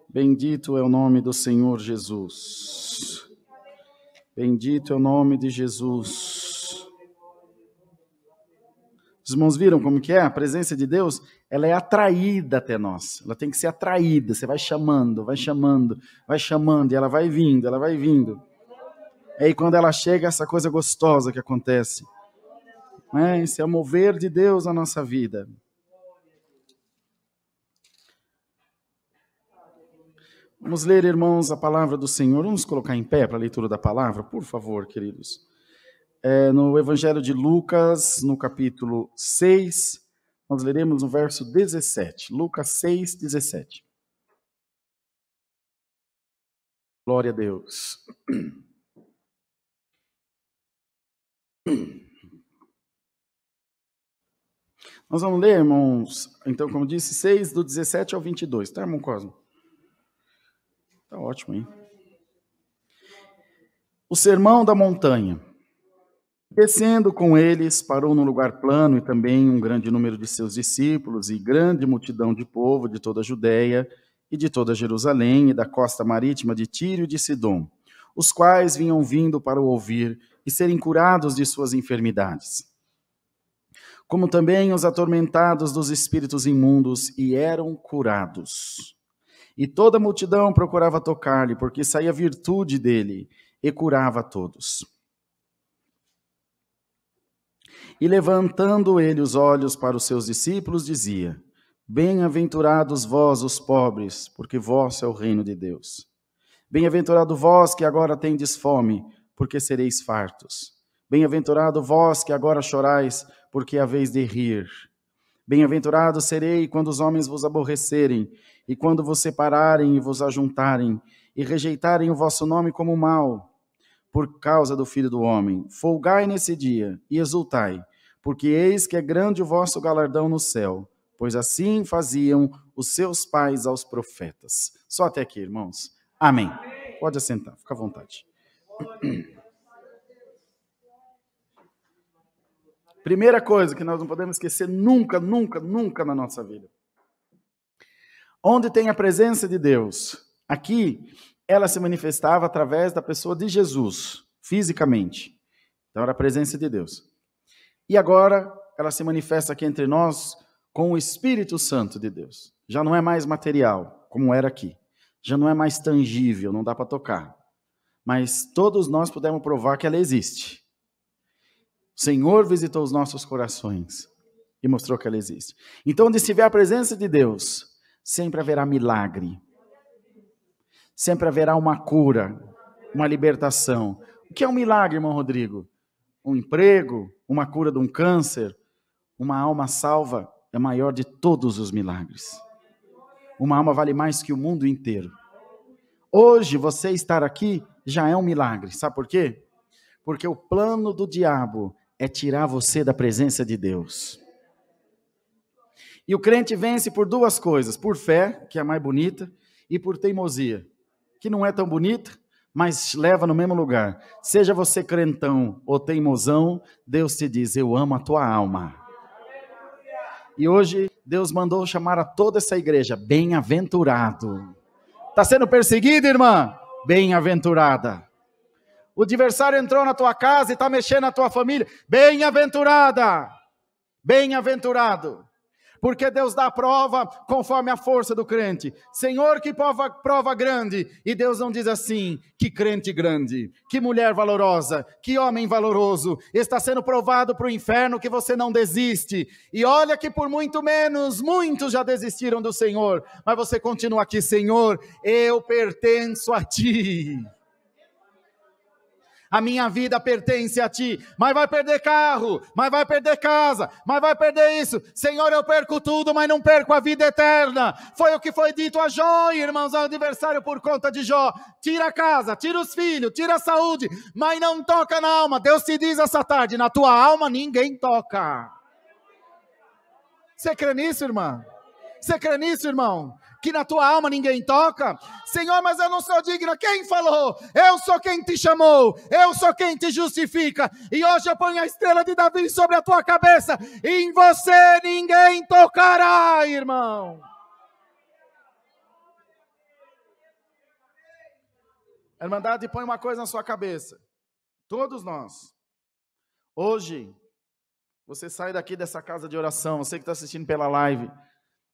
Bendito é o nome do Senhor Jesus. Bendito é o nome de Jesus. Os irmãos viram como que é? A presença de Deus, ela é atraída até nós. Ela tem que ser atraída. Você vai chamando, vai chamando, vai chamando, e ela vai vindo, ela vai vindo. E aí quando ela chega, essa coisa gostosa que acontece. Esse é o mover de Deus na nossa vida. Vamos ler, irmãos, a palavra do Senhor. Vamos colocar em pé para a leitura da palavra, por favor, queridos. No Evangelho de Lucas, no capítulo 6, nós leremos no verso 17. Lucas 6, 17. Glória a Deus. Nós vamos ler, irmãos, então, como disse, 6, do 17 ao 22. Tá, irmão Cosmo? Tá ótimo, hein? O sermão da montanha. Descendo com eles, parou num lugar plano e também um grande número de seus discípulos e grande multidão de povo de toda a Judéia e de toda Jerusalém e da costa marítima de Tiro e de Sidom, os quais vinham vindo para o ouvir e serem curados de suas enfermidades. Como também os atormentados dos espíritos imundos e eram curados. E toda a multidão procurava tocar-lhe, porque saía virtude dele e curava a todos. E levantando ele os olhos para os seus discípulos, dizia: Bem-aventurados vós, os pobres, porque vosso é o reino de Deus. Bem-aventurado vós que agora tendes fome, porque sereis fartos. Bem-aventurado vós que agora chorais, porque haveis de rir. Bem-aventurado serei quando os homens vos aborrecerem, e quando vos separarem e vos ajuntarem, e rejeitarem o vosso nome como mal, por causa do Filho do Homem. Folgai nesse dia, e exultai, porque eis que é grande o vosso galardão no céu, pois assim faziam os seus pais aos profetas. Só até aqui, irmãos. Amém. Pode assentar, fica à vontade. Primeira coisa que nós não podemos esquecer nunca, nunca, nunca na nossa vida. Onde tem a presença de Deus? Aqui, ela se manifestava através da pessoa de Jesus, fisicamente. Então, era a presença de Deus. E agora, ela se manifesta aqui entre nós com o Espírito Santo de Deus. Já não é mais material, como era aqui. Já não é mais tangível, não dá para tocar. Mas todos nós podemos provar que ela existe. O Senhor visitou os nossos corações e mostrou que ela existe. Então, onde estiver a presença de Deus, sempre haverá milagre. Sempre haverá uma cura, uma libertação. O que é um milagre, irmão Rodrigo? Um emprego, uma cura de um câncer, uma alma salva é a maior de todos os milagres. Uma alma vale mais que o mundo inteiro. Hoje, você estar aqui já é um milagre. Sabe por quê? Porque o plano do diabo é tirar você da presença de Deus. E o crente vence por duas coisas: por fé, que é a mais bonita, e por teimosia, que não é tão bonita, mas leva no mesmo lugar. Seja você crentão ou teimosão, Deus te diz: eu amo a tua alma. E hoje Deus mandou chamar a toda essa igreja: bem-aventurado. Está sendo perseguido, irmã? Bem-aventurada. O adversário entrou na tua casa e está mexendo na tua família. Bem-aventurada. Bem-aventurado. Porque Deus dá a prova conforme a força do crente. Senhor, que prova grande. E Deus não diz assim: que crente grande, que mulher valorosa, que homem valoroso. Está sendo provado para o inferno que você não desiste. E olha que por muito menos, muitos já desistiram do Senhor. Mas você continua aqui: Senhor, eu pertenço a Ti. A minha vida pertence a Ti, mas vai perder carro, mas vai perder casa, mas vai perder isso. Senhor, eu perco tudo, mas não perco a vida eterna. Foi o que foi dito a Jó, irmãos, ao adversário por conta de Jó. Tira a casa, tira os filhos, tira a saúde, mas não toca na alma. Deus te diz essa tarde: na tua alma ninguém toca. Você crê nisso, irmã? Você crê nisso, irmão? que na tua alma ninguém toca? Senhor, mas eu não sou digna. Quem falou? Eu sou quem te chamou, eu sou quem te justifica. E hoje eu ponho a estrela de Davi sobre a tua cabeça, e em você ninguém tocará, irmão. A Irmandade, põe uma coisa na sua cabeça. Todos nós, hoje, você sai daqui dessa casa de oração, você que está assistindo pela live,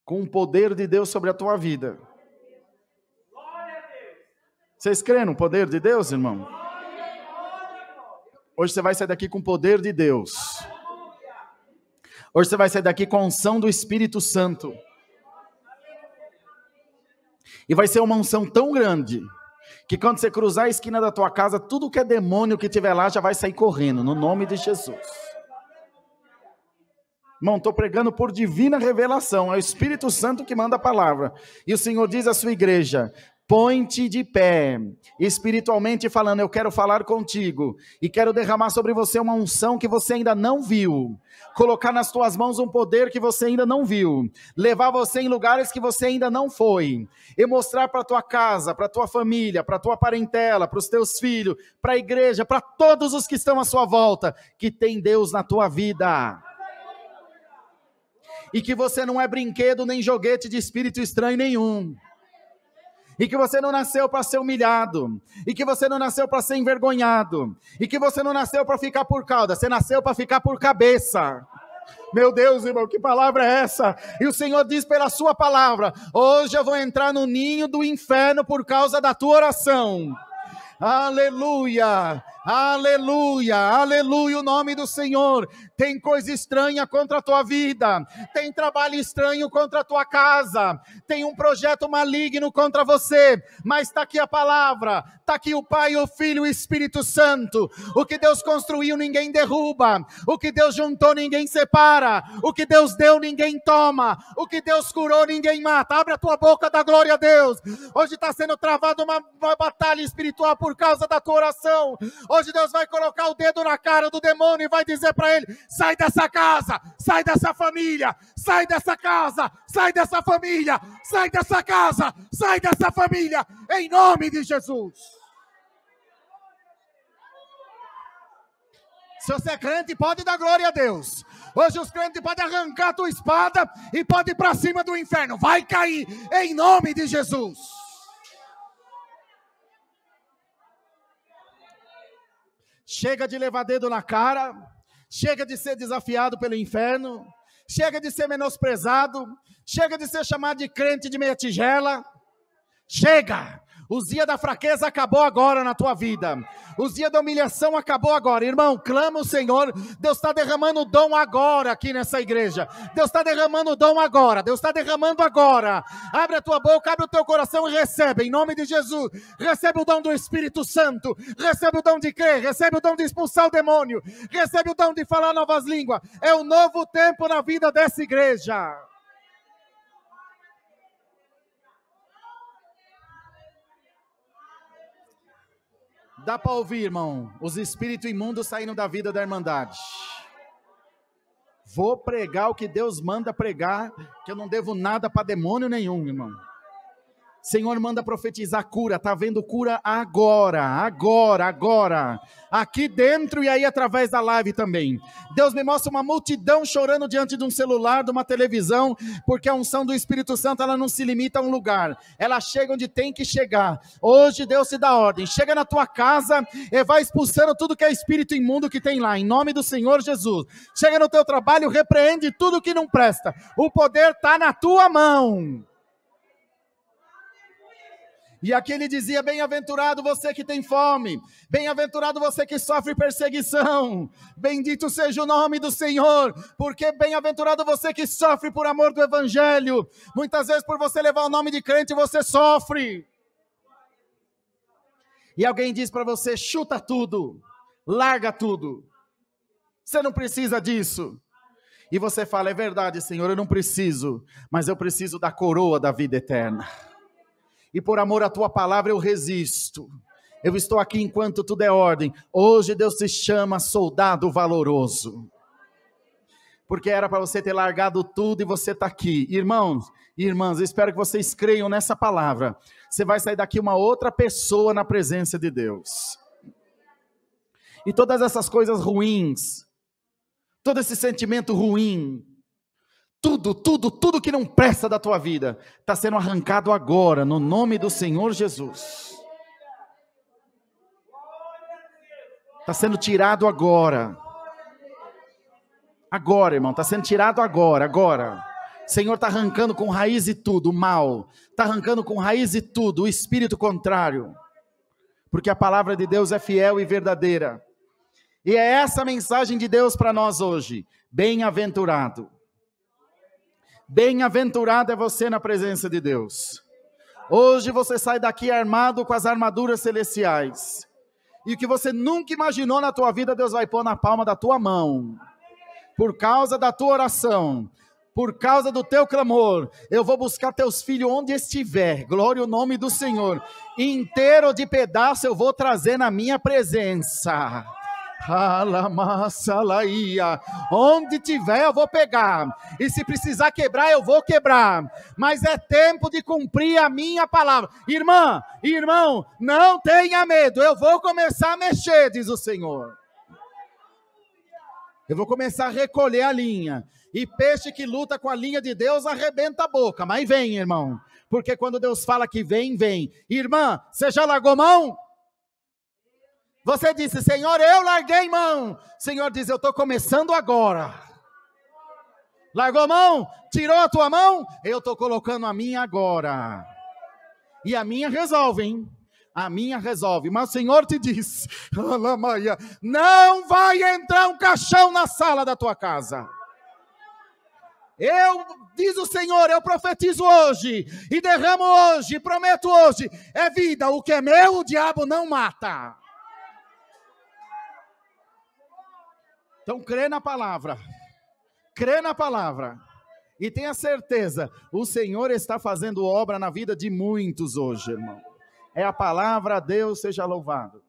com o poder de Deus sobre a tua vida. Vocês creem no poder de Deus, irmão? Hoje você vai sair daqui com o poder de Deus. Hoje você vai sair daqui com a unção do Espírito Santo. E vai ser uma unção tão grande, que quando você cruzar a esquina da tua casa, tudo que é demônio que tiver lá já vai sair correndo, no nome de Jesus. Irmão, estou pregando por divina revelação, é o Espírito Santo que manda a palavra. E o Senhor diz à sua igreja: põe-te de pé, espiritualmente falando, eu quero falar contigo, e quero derramar sobre você uma unção que você ainda não viu, colocar nas tuas mãos um poder que você ainda não viu, levar você em lugares que você ainda não foi, e mostrar para a tua casa, para a tua família, para a tua parentela, para os teus filhos, para a igreja, para todos os que estão à sua volta, que tem Deus na tua vida. E que você não é brinquedo nem joguete de espírito estranho nenhum. E que você não nasceu para ser humilhado. E que você não nasceu para ser envergonhado. E que você não nasceu para ficar por cauda. Você nasceu para ficar por cabeça. Meu Deus, irmão, que palavra é essa? E o Senhor diz pela sua palavra: hoje eu vou entrar no ninho do inferno por causa da tua oração. Aleluia, aleluia, aleluia, o nome do Senhor. Tem coisa estranha contra a tua vida, tem trabalho estranho contra a tua casa, tem um projeto maligno contra você, mas está aqui a palavra, está aqui o Pai, o Filho e o Espírito Santo. O que Deus construiu ninguém derruba, o que Deus juntou ninguém separa, o que Deus deu ninguém toma, o que Deus curou ninguém mata. Abre a tua boca, dá glória a Deus. Hoje está sendo travada uma batalha espiritual por causa da tua oração. Hoje Deus vai colocar o dedo na cara do demônio e vai dizer para ele: sai dessa casa, sai dessa família, sai dessa casa, sai dessa família, sai dessa casa, sai dessa família, em nome de Jesus. Se você é crente, pode dar glória a Deus. Hoje os crentes podem arrancar a tua espada e pode ir para cima do inferno. Vai cair, em nome de Jesus. Chega de levar dedo na cara, chega de ser desafiado pelo inferno, chega de ser menosprezado, chega de ser chamado de crente de meia tigela. Chega! Os dias da fraqueza acabou agora na tua vida. Os dias da humilhação acabou agora. Irmão, clama o Senhor. Deus está derramando dom agora aqui nessa igreja. Deus está derramando dom agora. Deus está derramando agora. Abre a tua boca, abre o teu coração e recebe, em nome de Jesus. Recebe o dom do Espírito Santo. Recebe o dom de crer. Recebe o dom de expulsar o demônio. Recebe o dom de falar novas línguas. É um novo tempo na vida dessa igreja. Dá para ouvir, irmão, os espíritos imundos saindo da vida da Irmandade. Vou pregar o que Deus manda pregar, que eu não devo nada para demônio nenhum, irmão. Senhor, manda profetizar cura, está vendo cura agora, agora, aqui dentro e aí através da live também. Deus me mostra uma multidão chorando diante de um celular, de uma televisão, porque a unção do Espírito Santo, ela não se limita a um lugar, ela chega onde tem que chegar. Hoje Deus te dá ordem, chega na tua casa e vai expulsando tudo que é espírito imundo que tem lá, em nome do Senhor Jesus. Chega no teu trabalho, repreende tudo que não presta, o poder está na tua mão. E aqui ele dizia: bem-aventurado você que tem fome, bem-aventurado você que sofre perseguição, bendito seja o nome do Senhor, porque bem-aventurado você que sofre por amor do Evangelho. Muitas vezes por você levar o nome de crente você sofre. E alguém diz para você: chuta tudo, larga tudo, você não precisa disso. E você fala: é verdade, Senhor, eu não preciso, mas eu preciso da coroa da vida eterna. E por amor à tua palavra eu resisto. Eu estou aqui enquanto tudo é ordem. Hoje Deus te chama soldado valoroso. porque era para você ter largado tudo e você está aqui. Irmãos, irmãs, eu espero que vocês creiam nessa palavra. Você vai sair daqui uma outra pessoa na presença de Deus. E todas essas coisas ruins, todo esse sentimento ruim, tudo que não presta da tua vida, está sendo arrancado agora, no nome do Senhor Jesus. Está sendo tirado agora. Agora, irmão, está sendo tirado agora. O Senhor está arrancando com raiz e tudo, o mal. Está arrancando com raiz e tudo, o espírito contrário. Porque a palavra de Deus é fiel e verdadeira. E é essa a mensagem de Deus para nós hoje. Bem-aventurado. Bem-aventurado é você na presença de Deus. Hoje você sai daqui armado com as armaduras celestiais. E o que você nunca imaginou na tua vida, Deus vai pôr na palma da tua mão. Por causa da tua oração, por causa do teu clamor, eu vou buscar teus filhos onde estiver, glória ao nome do Senhor, inteiro de pedaço eu vou trazer na minha presença, onde tiver eu vou pegar, e se precisar quebrar eu vou quebrar, mas é tempo de cumprir a minha palavra. Irmã, irmão, não tenha medo, eu vou começar a mexer, diz o Senhor. Eu vou começar a recolher a linha. E peixe que luta com a linha de Deus arrebenta a boca. Mas vem, irmão. Porque quando Deus fala que vem, vem. Irmã, você já largou mão? Você disse, Senhor, eu larguei mão. O Senhor diz, eu estou começando agora. Largou mão? Tirou a tua mão? Eu estou colocando a minha agora. E a minha resolve, hein? A minha resolve, mas o Senhor te diz, não vai entrar um caixão na sala da tua casa. Diz o Senhor, eu profetizo hoje, e derramo hoje, prometo hoje, é vida, o que é meu o diabo não mata. Então crê na palavra, e tenha certeza, o Senhor está fazendo obra na vida de muitos hoje, irmão. É a palavra, Deus seja louvado.